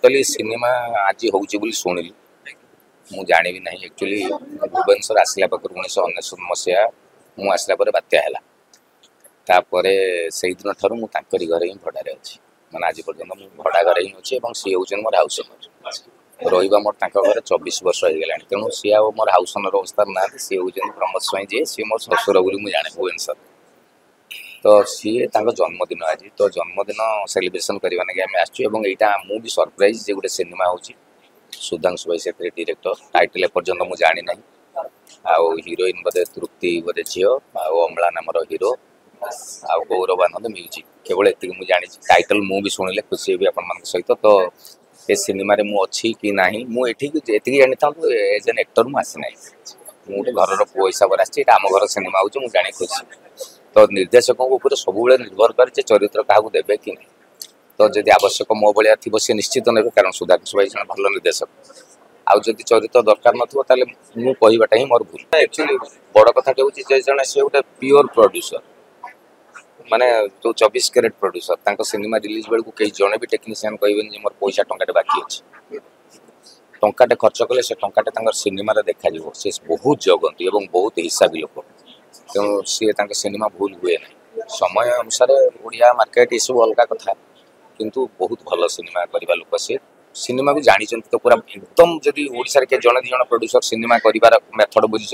totally cinema आज हूँ शुणिली मुझे जानवी ना एक्चुअली भुवनेश्वर आसला पाखर 1999 मसीहा मुझे आसला बात्या है तापर से दिन ठार मुझे घर ही भड़ारे अच्छी मैंने आज पर्यटन मुझे भड़ा घर ही अच्छे सी हूँ मोर हाउस ओनर रहा मोर घर 24 वर्ष हो गला तेणु सी मोर हाउस ओनर अवस्था ना सी हूँ प्रमोद स्वाई जी सी मोर शशुर बोली मुझे जाने भुवनेश्वर तो सी जन्मदिन आज तो जन्मदिन सेलिब्रेशन करने लगे आम आसटा मुझे सरप्राइज जे गोटे सिनेमा हो सुधांशु भाई से डायरेक्टर टाइटल एपर्यंत मुझे जानी ना आउ हीरोइन बोधे तृप्ति बोधे झील अमला नामर हीरो आ गौरवानंद म्यूजिक केवल ये मुझे जानी टाइटल मुझे शुणिले खुशी भी आपण सहित तो ये सिनेमा रे मु अच्छी कि ना मुझे जानी था एज एन एक्टर मुझे आसी ना मुझे घर पुओ हिसाब से आम घर सिनेमा हो जानी खुशी तो निर्देशकों ऊपर सब निर्भर करे चरित्र क्या देवे कि नहीं तो जब आवश्यक मो भाया थी सी निश्चित ने कारण सुधांशु भाई जन भल निर्देशक आउ जदि चरित्र दरकार नाले मुझे कहवाटा ही मोर भूल एक्चुअली बड़ कथा हूँ जन सी गोटे प्योर प्रोड्यूसर माने जो 24 कैरेट प्रोड्यूसर सिनेमा रिलीज बेलू कई जड़े भी टेक्नीशियन कहे मोर पैसा टंकाटे बाकी अच्छे टंकाटे खर्च कले से टंकाटे सिनेमा देखा सी बहुत जगंती और बहुत हिसाबी लोक तेणु सी सिनेमा भूल हुए ना समय अनुसार ओडिया मार्केट ये सब अलग कथा किंतु बहुत भल सिनेमा करवा लोक सी सिनेमा भी जानी तो पूरा एकदम जदि ओडिशा के जड़े दिज प्रोड्यूसर सिनेमा कर मेथड बुझी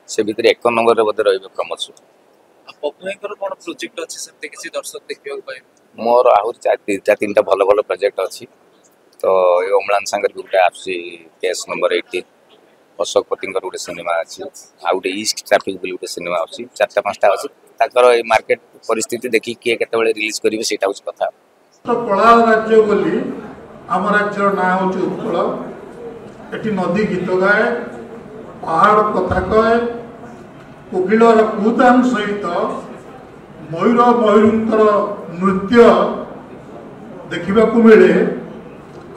से भितर 1 नंबर बोधे रही प्रमोद मोर आहरी 3टा भल भल प्रोजेक्ट अच्छी तो ये अम्लान सांगर भी गोटे आसी केस नंबर 18 अशोक पति गोटे सिनेमा अच्छी आ गए ईस्ट ट्राफिक बोली गोटे सिनेमा अच्छी 4-5टा अच्छी मार्केट परिस्थिति देखिए किए के रिलीज करेंगे से कथा तो कला राज्य बोली आम राज्य ना हूँ उत्कल एटी नदी गीत गाए पहाड़ कथा कहे कोकिलर कुतान सहित मयूर मयूरंकर नृत्य देखा मिले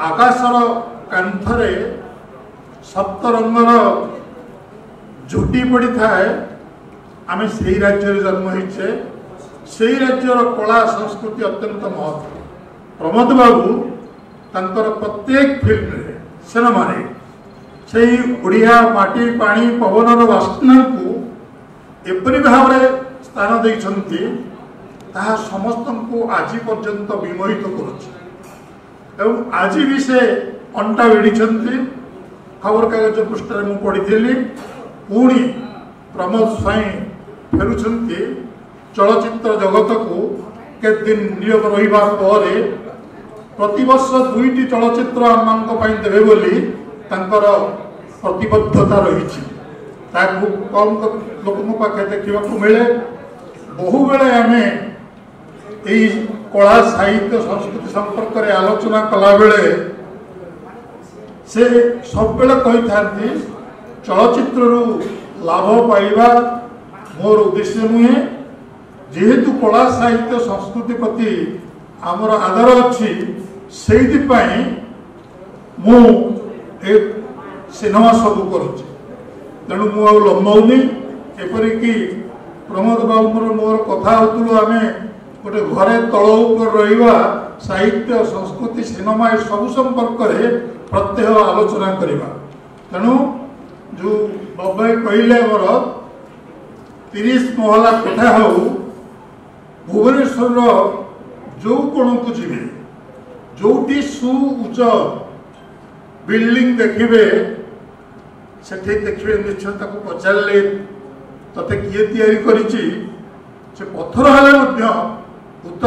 आकाशर कांथरे सप्तरंगर झुटी पड़ी थाए आम से राज्य जन्म होइछे से राज्यर कला संस्कृति अत्यंत महत्व प्रमोद बाबू तंकर प्रत्येक फिल्म सिनेमा से ओडिया माटी पानी पवन वासना को एपरी भाव में स्थान देइछंती ताहा समस्त को आज पर्यंत विमोहित करुछि आज भी से अंटा भिड़ी खबर कागज पृष्ठ में पढ़ी पुणी प्रमोद स्वाई फेरुछंती चलचित्र जगत को केत दिन नियोग रहिबा परे प्रतिवर्ष 2टी चलचित्र आम देवे बोली तांकर प्रतिबद्धता रही कम लोक पाखे देखा मिले बहु बेले आम यही कला साहित्य संस्कृति संपर्क में आलोचना कला बेले से सब बेले कही था चलचित्र लाभ पाइबा मोर उद्देश्य नुहे जेहेतु कला साहित्य संस्कृति प्रति आमर आदर अच्छी से सिनेमा सब करुच्ची तेणु मुझे लंबाऊनी एपरिकी प्रमोद बाबू मोर कथा होलु आम गोटे घरे तल ऊपर रहा साहित्य संस्कृति सिनेमा सब संपर्क में प्रत्यह आलोचना करवा तेणु जो बाबाई कहले मोर 30 महला कोठा हो भुवनेश्वर जो कोण को जी जोटी सुउच्च बिल्डिंग देखिए से देखिए निश्चय पचारे तते किए तैयारी करिछि से पत्थर हेले उत्तर